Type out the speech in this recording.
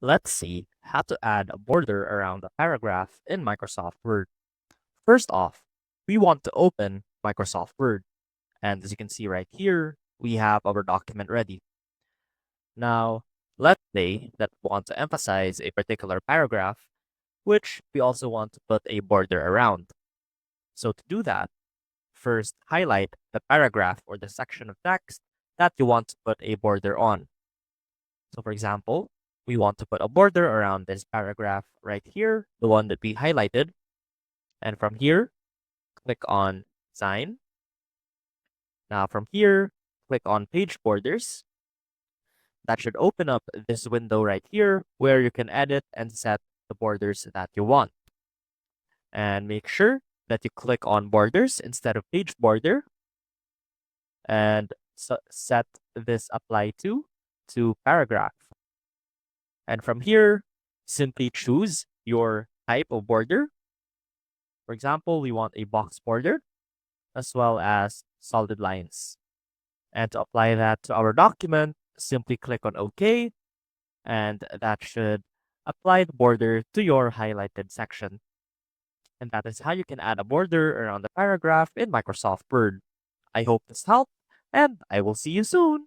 Let's see how to add a border around a paragraph in Microsoft Word. First off, we want to open Microsoft Word. And as you can see right here, we have our document ready. Now, let's say that we want to emphasize a particular paragraph, which we also want to put a border around. So to do that, first highlight the paragraph or the section of text that you want to put a border on. So for example, we want to put a border around this paragraph right here, the one that we highlighted. And from here, click on Sign. Now from here, click on Page Borders. That should open up this window right here where you can edit and set the borders that you want. And make sure that you click on Borders instead of Page Border. And set this Apply to Paragraph. And from here, simply choose your type of border. For example, we want a box border as well as solid lines. And to apply that to our document, simply click on OK, and that should apply the border to your highlighted section. And that is how you can add a border around the paragraph in Microsoft Word. I hope this helped, and I will see you soon.